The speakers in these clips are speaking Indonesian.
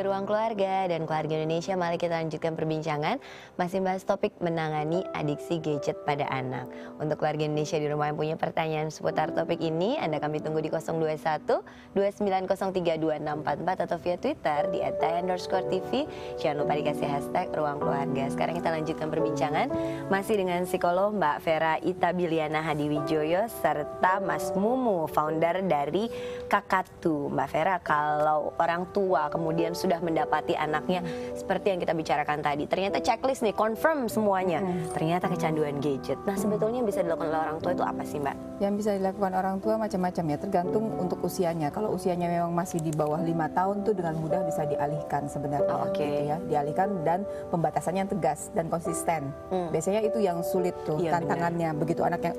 Ruang Keluarga dan Keluarga Indonesia, mari kita lanjutkan perbincangan. Masih bahas topik menangani adiksi gadget pada anak. Untuk Keluarga Indonesia di rumah yang punya pertanyaan seputar topik ini, Anda kami tunggu di 021 2903 2644 atau via Twitter di @tay_tv. Jangan lupa dikasih hashtag Ruang Keluarga. Sekarang kita lanjutkan perbincangan masih dengan psikolog Mbak Vera Itabiliana Hadiwijoyo serta Mas Mumu, founder dari Kakatu. Mbak Vera, kalau orang tua kemudian sudah mendapati anaknya seperti yang kita bicarakan tadi, ternyata checklist nih, confirm semuanya, ternyata kecanduan gadget. Nah, sebetulnya yang bisa dilakukan oleh orang tua itu apa sih, Mbak? Yang bisa dilakukan orang tua macam-macam ya, tergantung untuk usianya. Kalau usianya memang masih di bawah 5 tahun tuh dengan mudah bisa dialihkan sebenarnya. Gitu ya, dialihkan dan pembatasannya yang tegas dan konsisten. Biasanya itu yang sulit tuh, tantangannya. Begitu anak yang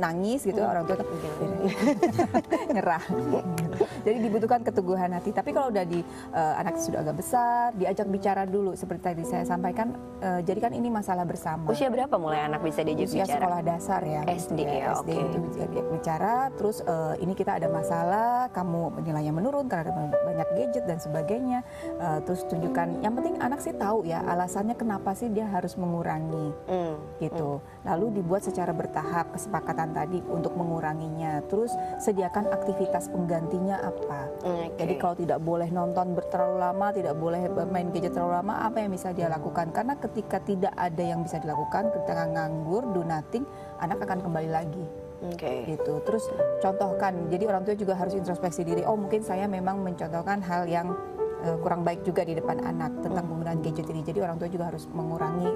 nangis gitu, orang tua tuh nyerah. Jadi dibutuhkan keteguhan hati. Tapi kalau udah anak sudah agak besar, diajak bicara dulu seperti tadi saya sampaikan. Jadi kan ini masalah bersama. Usia berapa mulai anak bisa diajak bicara? Usia sekolah dasar ya. SD ya, SD itu bicara. Terus ini kita ada masalah, kamu nilainya menurun karena ada banyak gadget dan sebagainya. Terus tunjukkan. Yang penting anak sih tahu ya alasannya kenapa sih dia harus mengurangi gitu. Lalu dibuat secara bertahap kesepakatan tadi untuk menguranginya. Terus sediakan aktivitas penggantinya apa. Jadi kalau tidak boleh nonton terlalu lama, tidak boleh main gadget terlalu lama, apa yang bisa dia lakukan? Karena ketika tidak ada yang bisa dilakukan, ketika nganggur, do nothing, anak akan kembali lagi. Gitu. Terus contohkan, jadi orang tua juga harus introspeksi diri. Oh, mungkin saya memang mencontohkan hal yang kurang baik juga di depan anak tentang penggunaan gadget ini. Jadi orang tua juga harus mengurangi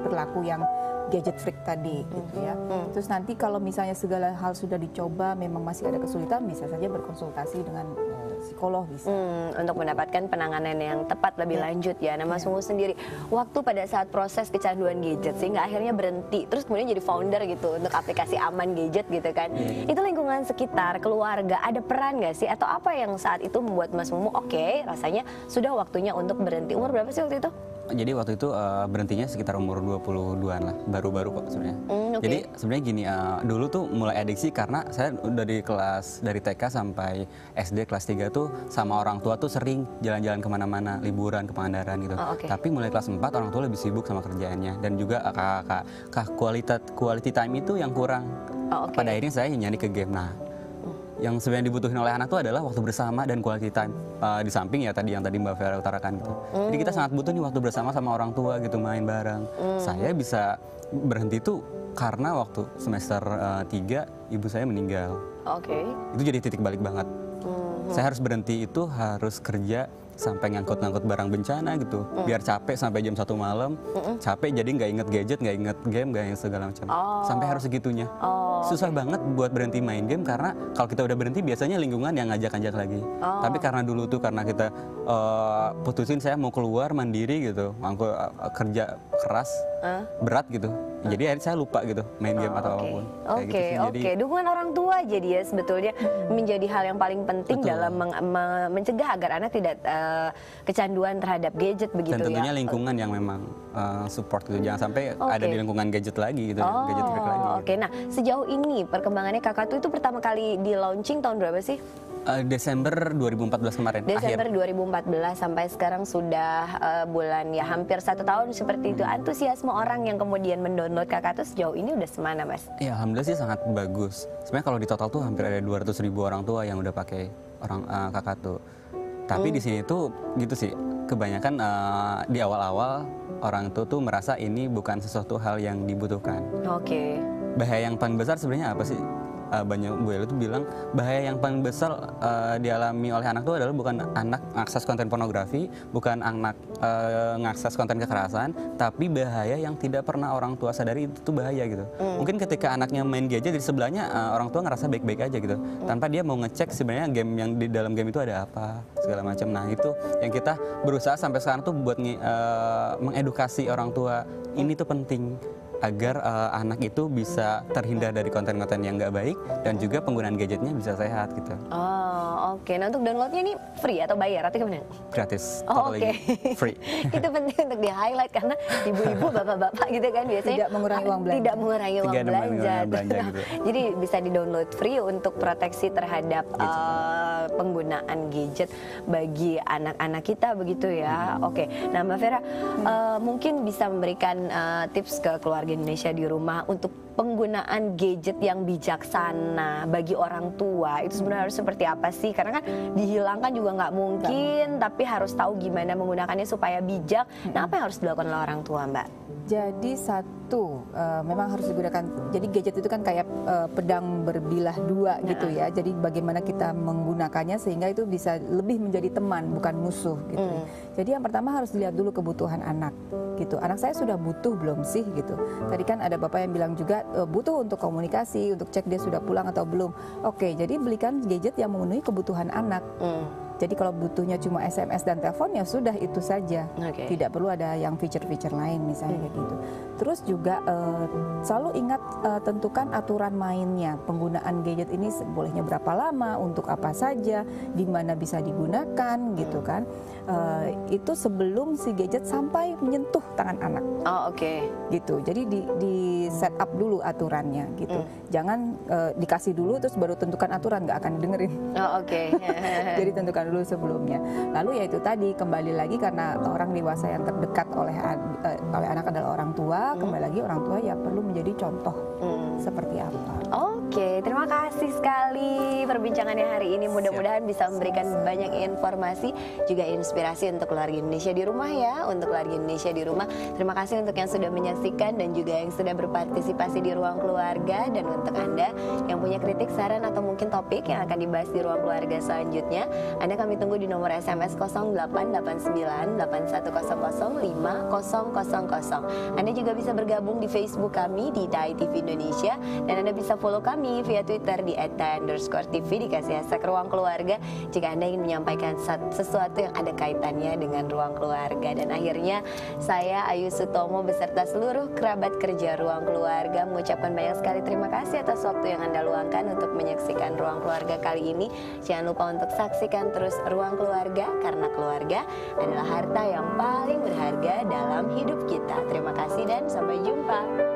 perilaku yang gadget freak tadi gitu ya. Terus nanti kalau misalnya segala hal sudah dicoba memang masih ada kesulitan, bisa saja berkonsultasi dengan psikolog bisa. Untuk mendapatkan penanganan yang tepat lebih lanjut ya. Nah, Mas Mumu sendiri, waktu pada saat proses kecanduan gadget sehingga akhirnya berhenti, terus kemudian jadi founder gitu untuk aplikasi aman gadget gitu kan. Itu lingkungan sekitar, keluarga, ada peran nggak sih? Atau apa yang saat itu membuat Mas Mumu, oke, rasanya sudah waktunya untuk berhenti. Umur berapa sih waktu itu? Jadi waktu itu berhentinya sekitar umur 22-an lah, baru-baru kok sebenarnya. Jadi sebenarnya gini, dulu tuh mulai adiksi karena saya udah dari TK sampai SD kelas 3 tuh sama orang tua tuh sering jalan-jalan kemana-mana, liburan ke Pangandaran gitu. Tapi mulai kelas 4 orang tua lebih sibuk sama kerjaannya dan juga quality time itu yang kurang. Pada akhirnya saya nyari ke game. Nah, yang sebenarnya dibutuhin oleh anak itu adalah waktu bersama dan quality time. Di samping ya tadi yang Mbak Vera utarakan gitu. Jadi kita sangat butuh nih waktu bersama sama orang tua gitu, main bareng. Saya bisa berhenti tuh karena waktu semester 3 ibu saya meninggal. Itu jadi titik balik banget. Saya harus berhenti itu, harus kerja sampai ngangkut-ngangkut barang bencana gitu, biar capek sampai jam 1 malam, capek jadi nggak inget gadget, nggak inget game, nggak inget segala macam, sampai harus segitunya. Susah banget buat berhenti main game karena kalau kita udah berhenti biasanya lingkungan yang ngajak-ngajak lagi. Tapi karena dulu tuh karena kita putusin saya mau keluar mandiri gitu, aku kerja keras, berat gitu. Jadi akhirnya saya lupa gitu main game atau apapun. Dukungan orang tua jadi ya sebetulnya menjadi hal yang paling penting dalam mencegah agar anak tidak kecanduan terhadap gadget begitu ya. Dan tentunya lingkungan yang memang support gitu, jangan sampai ada di lingkungan gadget lagi gitu, gadget freak lagi. Nah sejauh ini perkembangannya Kakatu itu pertama kali di launching tahun berapa sih? Desember 2014 kemarin. Desember 2014 sampai sekarang sudah bulan ya hampir 1 tahun seperti itu. Antusiasme orang yang kemudian mendownload Kakatu sejauh ini udah semana, Mas? Ya alhamdulillah sih sangat bagus. Sebenarnya kalau di total tuh hampir ada 200.000 orang tua yang udah pakai Kakatu. Tapi di sini tuh gitu sih, kebanyakan di awal-awal orang tua tuh merasa ini bukan sesuatu hal yang dibutuhkan. Bahaya yang paling besar sebenarnya apa sih? Banyak Bu Elu tuh bilang bahaya yang paling besar dialami oleh anak itu adalah bukan anak mengakses konten pornografi, bukan anak mengakses konten kekerasan, tapi bahaya yang tidak pernah orang tua sadari itu tuh bahaya gitu. Mungkin ketika anaknya main gadget di sebelahnya orang tua ngerasa baik-baik aja gitu, tanpa dia mau ngecek sebenarnya game yang di dalam game itu ada apa segala macam. Nah itu yang kita berusaha sampai sekarang tuh buat mengedukasi orang tua, ini tuh penting. agar anak itu bisa terhindar dari konten-konten yang nggak baik dan juga penggunaan gadgetnya bisa sehat gitu. Oh, oke. Nah, untuk downloadnya ini free atau bayar atau gimana? Gratis, Oh, totally free. Itu penting untuk di-highlight karena ibu-ibu, bapak-bapak gitu kan biasanya Tidak mengurangi uang belanja. Tidak mengurangi uang Tidak mengurangi belanja. uang belanja gitu. Jadi bisa di-download free untuk proteksi terhadap penggunaan gadget bagi anak-anak kita begitu ya. Oke. Nah, Mbak Vera mungkin bisa memberikan tips ke keluarga Indonesia di rumah untuk penggunaan gadget yang bijaksana bagi orang tua. Itu sebenarnya harus seperti apa sih? Karena kan dihilangkan juga nggak mungkin, tapi harus tahu gimana menggunakannya supaya bijak. Nah, apa yang harus dilakukan oleh orang tua, Mbak? Jadi satu, memang harus digunakan. Jadi gadget itu kan kayak pedang berbilah dua gitu ya. Jadi bagaimana kita menggunakannya sehingga itu bisa lebih menjadi teman bukan musuh gitu. Jadi yang pertama harus dilihat dulu kebutuhan anak gitu. Anak saya sudah butuh belum sih gitu. Tadi kan ada bapak yang bilang juga butuh untuk komunikasi, untuk cek dia sudah pulang atau belum. Oke, jadi belikan gadget yang memenuhi kebutuhan anak. Jadi kalau butuhnya cuma SMS dan telepon ya sudah itu saja. Tidak perlu ada yang fitur-fitur lain misalnya kayak gitu. Terus juga selalu ingat tentukan aturan mainnya. Penggunaan gadget ini bolehnya berapa lama, untuk apa saja, di mana bisa digunakan gitu kan. Itu sebelum si gadget sampai menyentuh tangan anak. Oh, oke. Gitu. Jadi di set up dulu aturannya gitu. Jangan dikasih dulu terus baru tentukan aturan, nggak akan didengerin. Oh, oke. Jadi tentukan dulu sebelumnya. Lalu ya itu tadi kembali lagi karena orang dewasa yang terdekat oleh anak adalah orang tua, kembali lagi orang tua ya perlu menjadi contoh seperti apa. Oke, terima kasih sekali perbincangannya hari ini. Mudah-mudahan bisa memberikan banyak informasi juga inspirasi untuk keluarga Indonesia di rumah ya. Untuk keluarga Indonesia di rumah, terima kasih untuk yang sudah menyaksikan dan juga yang sudah berpartisipasi di Ruang Keluarga. Dan untuk Anda yang punya kritik, saran atau mungkin topik yang akan dibahas di Ruang Keluarga selanjutnya, Anda kami tunggu di nomor SMS 088981005000. Anda juga bisa bergabung di Facebook kami di Thai TV Indonesia, dan Anda bisa follow kami via Twitter di @thai_tv, dikasih hashtag Ruang Keluarga jika Anda ingin menyampaikan sesuatu yang ada kaitannya dengan ruang keluarga. Dan akhirnya saya Ayu Sutomo beserta seluruh kerabat kerja Ruang Keluarga mengucapkan banyak sekali terima kasih atas waktu yang Anda luangkan untuk menyaksikan Ruang Keluarga kali ini. Jangan lupa untuk saksikan terus Ruang Keluarga, karena keluarga adalah harta yang paling berharga dalam hidup kita. Terima kasih dan sampai jumpa.